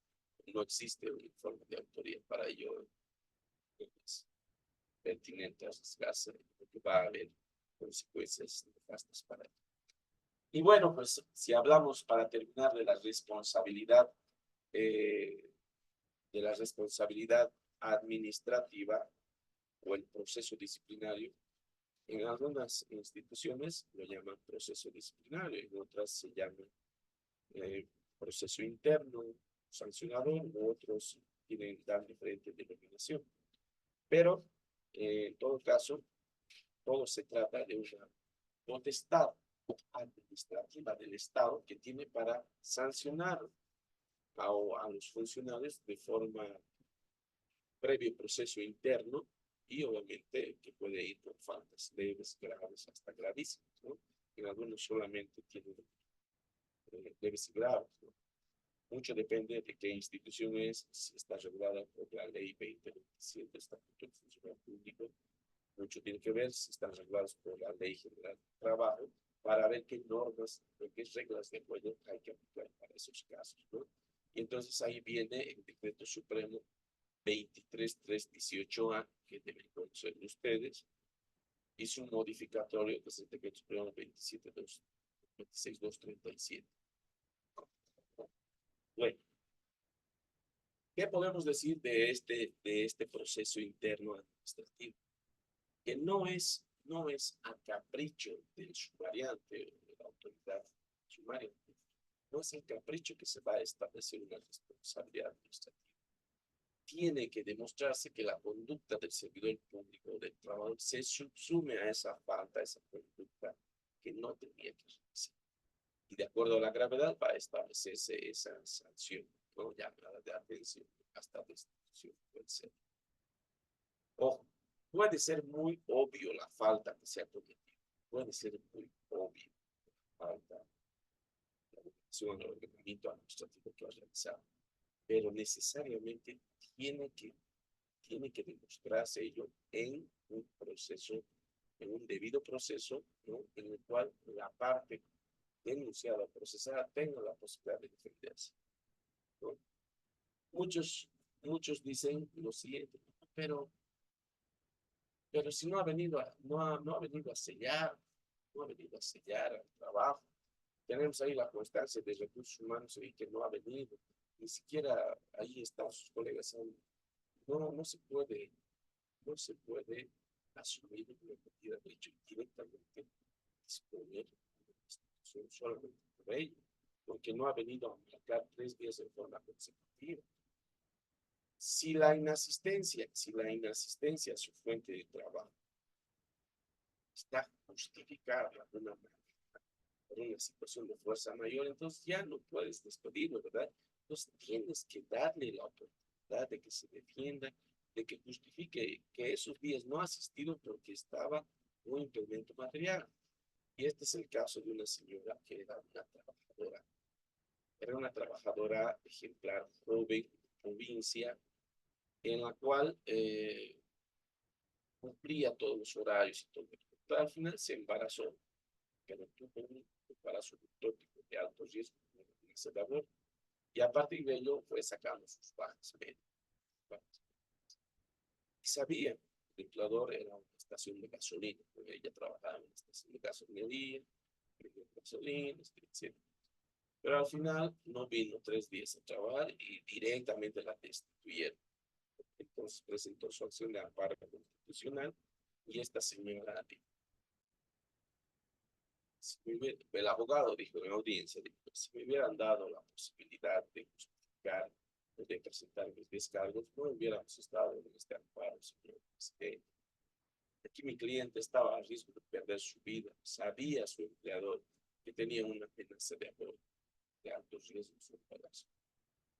no existe un informe de autoría para ello, es pertinente arriesgarse, porque va a haber consecuencias nefastas para ello. Y bueno, pues si hablamos para terminar de la responsabilidad administrativa o el proceso disciplinario, en algunas instituciones lo llaman proceso disciplinario, en otras se llama proceso interno, sancionador, u otros dan diferente denominación. Pero, en todo caso, todo se trata de una potestad administrativa del Estado que tiene para sancionar a los funcionarios de forma previo proceso interno y obviamente que puede ir por faltas leves, graves, hasta gravísimas, ¿no? En algunos solamente tienen leves y graves, ¿no? Mucho depende de qué institución es, si está regulada por la ley 2027, Estatuto de Funcionario Público. Mucho tiene que ver si están regulados por la Ley General de Trabajo, para ver qué normas, qué reglas de juego hay que aplicar para esos casos, ¿no? Y entonces ahí viene el Decreto Supremo 23318A, que deben conocer ustedes, y su modificatorio, que es el Decreto Supremo 26237. Bueno, ¿qué podemos decir de este proceso interno administrativo? Que no es a capricho del sumariante o de la autoridad sumaria, no es el capricho que se va a establecer una responsabilidad administrativa. Tiene que demostrarse que la conducta del servidor público o del trabajador se subsume a esa falta, a esa conducta que no tenía que realizar. Y de acuerdo a la gravedad va a establecerse esa sanción, no llamada de atención, hasta destitución puede ser. Ojo, puede ser muy obvio la falta que se ha cometido. Puede ser muy obvio la falta de obligación o ordenamiento administrativo que ha realizado. Pero necesariamente tiene que demostrarse ello en un proceso, en un debido proceso, ¿no? En el cual la parte denunciada o procesada tenga la posibilidad de defenderse, ¿no? Muchos dicen lo siguiente, pero si no ha venido no ha venido a sellar, no ha venido a sellar al trabajo. Tenemos ahí la constancia de recursos humanos y que no ha venido, ni siquiera ahí están sus colegas. No se puede asumir una medida de hecho directamente disponer de la institución solamente por ello, porque no ha venido a marcar 3 días en forma consecutiva. Si la inasistencia a su fuente de trabajo está justificada por una situación de fuerza mayor, entonces ya no puedes despedirlo, ¿verdad? Entonces tienes que darle la oportunidad de que se defienda, de que justifique que esos días no ha asistido porque estaba un impedimento material. Y este es el caso de una señora que era una trabajadora ejemplar, joven, provincia, en la cual cumplía todos los horarios y todo. Pero al final se embarazó, pero tuvo un embarazo ectópico de alto riesgo, una sedador, y a partir de ello fue sacando sus bajas médicas. Y sabía, el empleador era una estación de gasolina, ella trabajaba en una estación de gasolinería, gasolina, etc. Pero al final no vino 3 días a trabajar y directamente la destituyeron. Entonces presentó su acción de amparo constitucional y esta señora dijo, el abogado dijo en la audiencia, dijo, si me hubieran dado la posibilidad de justificar, de presentar mis descargos, no hubiéramos estado en este amparo, señor presidente. Aquí mi cliente estaba a riesgo de perder su vida, sabía su empleador que tenía una amenaza de altos riesgos de embarazo.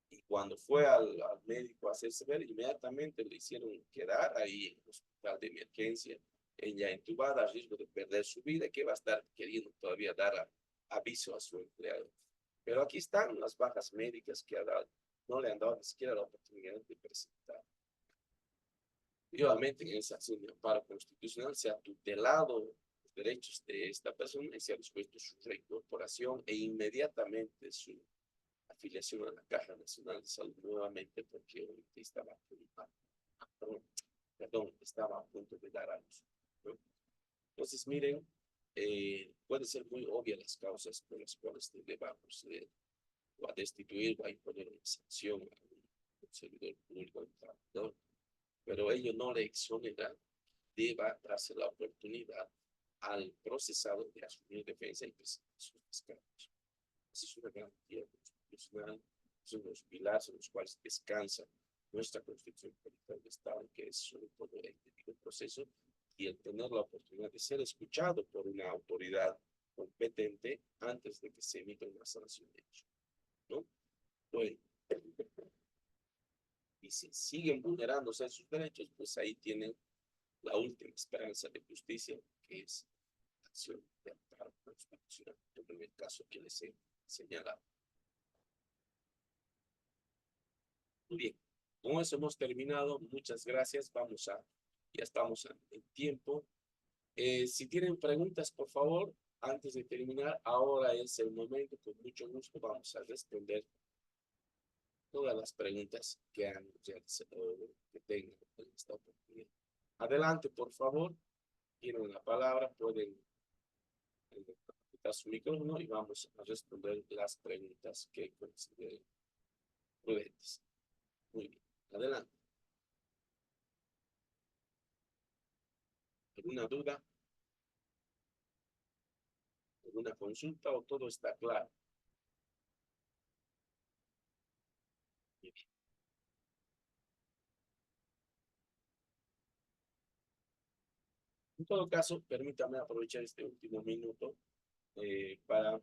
Y cuando fue al médico a hacerse ver, inmediatamente le hicieron quedar ahí en el hospital de emergencia, ella entubada, a riesgo de perder su vida, que va a estar queriendo todavía dar aviso a su empleado. Pero aquí están las bajas médicas que no le han dado ni siquiera la oportunidad de presentar. Y obviamente en esa acción de amparo constitucional se ha tutelado los derechos de esta persona y se ha dispuesto su reincorporación e inmediatamente su afiliación a la Caja Nacional de Salud nuevamente, porque estaba estaba a punto de dar a luz, ¿no? Entonces, miren, puede ser muy obvia las causas por las cuales le va a proceder o a destituir o a imponer una sanción a un servidor público, un trabajador, pero ello no le exonera, deba darse la oportunidad al procesado de asumir defensa y presentar sus descargos. Esa es una garantía constitucional, son los pilares en los cuales descansa nuestra Constitución Política del Estado, que es sobre todo el debido proceso y el tener la oportunidad de ser escuchado por una autoridad competente antes de que se emita una sanción de hecho, ¿no? Bueno, y si siguen vulnerándose sus derechos, pues ahí tienen la última esperanza de justicia, que es la acción de amparo constitucional, en el caso que les he señalado. Muy bien, con eso hemos terminado. Muchas gracias. Ya estamos en tiempo. Si tienen preguntas, por favor, antes de terminar, ahora es el momento. Con mucho gusto vamos a responder todas las preguntas que han realizado, que tengan en esta oportunidad. Adelante, por favor. Tienen la palabra, pueden quitar su micrófono y vamos a responder las preguntas que consideren prudentes. Muy bien, adelante. ¿Alguna duda? ¿Alguna consulta o todo está claro? Muy bien. En todo caso, permítame aprovechar este último minuto para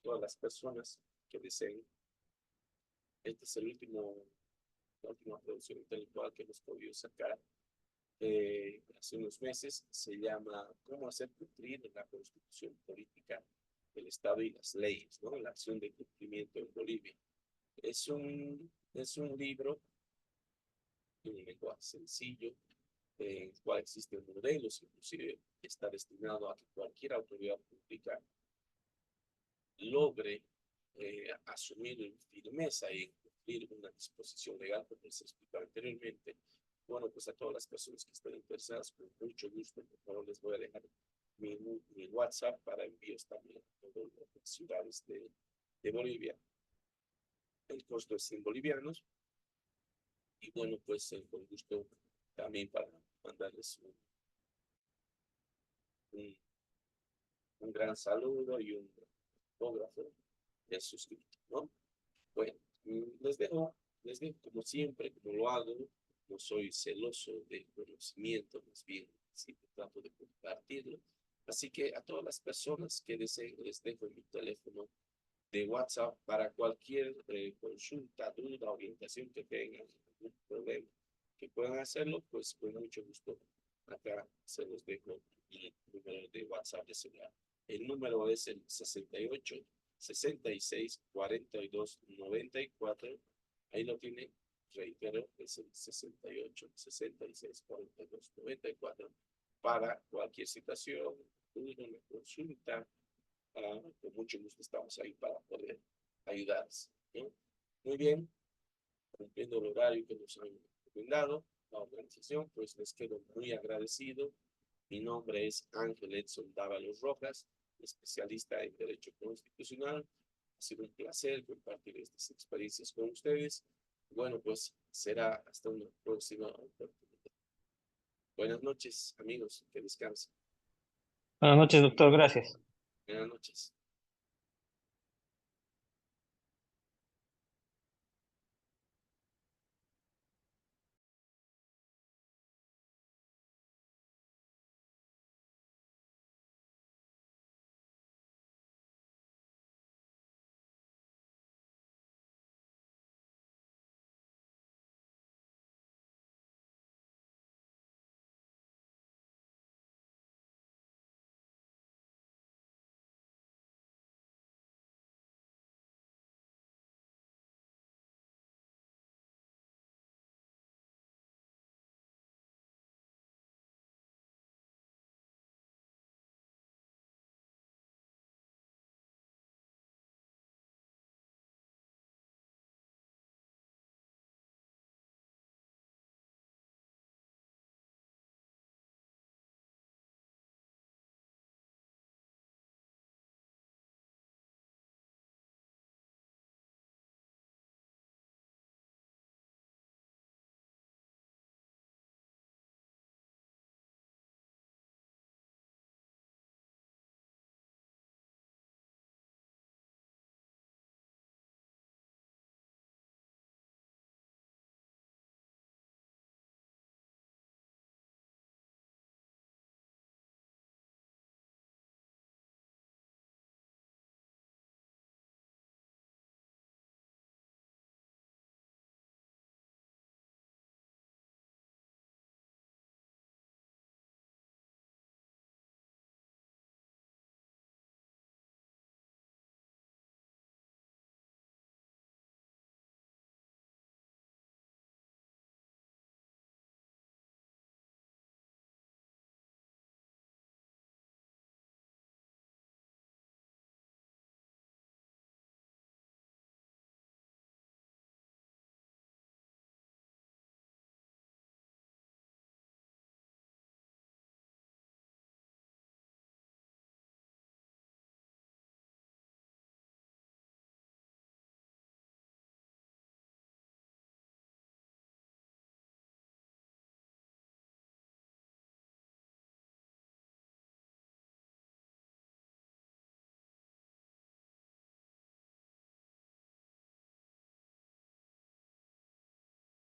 todas las personas que deseen. Este es la última producción intelectual que hemos podido sacar hace unos meses. Se llama ¿Cómo hacer cumplir la Constitución Política del Estado y las leyes, ¿no? La acción de cumplimiento en Bolivia. Es un libro en un lenguaje sencillo, en el cual existen modelos, inclusive está destinado a que cualquier autoridad pública logre asumir firmeza y cumplir una disposición legal, como les explicaba anteriormente. Bueno, pues a todas las personas que estén interesadas, con mucho gusto, por favor, les voy a dejar mi WhatsApp para envíos también a todas las ciudades de Bolivia. El costo es 100 bolivianos. Y bueno, pues con gusto también para mandarles un, un gran saludo y un autógrafo de suscriptor, ¿no? Bueno, les dejo como siempre, como lo hago. No soy celoso del conocimiento, más bien siempre trato de compartirlo. Así que a todas las personas que deseen, les dejo mi teléfono de WhatsApp para cualquier consulta, duda, orientación que tengan, algún problema, que puedan hacerlo, pues con mucho gusto. Acá se los dejo mi número de WhatsApp de celular. El número es el 68 66 42 94. Ahí lo tienen. Reitero, es el 68 66 42 94 para cualquier situación, una consulta. Con mucho gusto estamos ahí para poder ayudarles, ¿no? Muy bien, cumpliendo el horario que nos han recomendado la organización, pues les quedo muy agradecido. Mi nombre es Ángel Edson Dávalos Rojas, especialista en Derecho Constitucional. Ha sido un placer compartir estas experiencias con ustedes. Bueno, pues será hasta una próxima oportunidad. Buenas noches, amigos, que descansen. Buenas noches, doctor. Gracias. Buenas noches.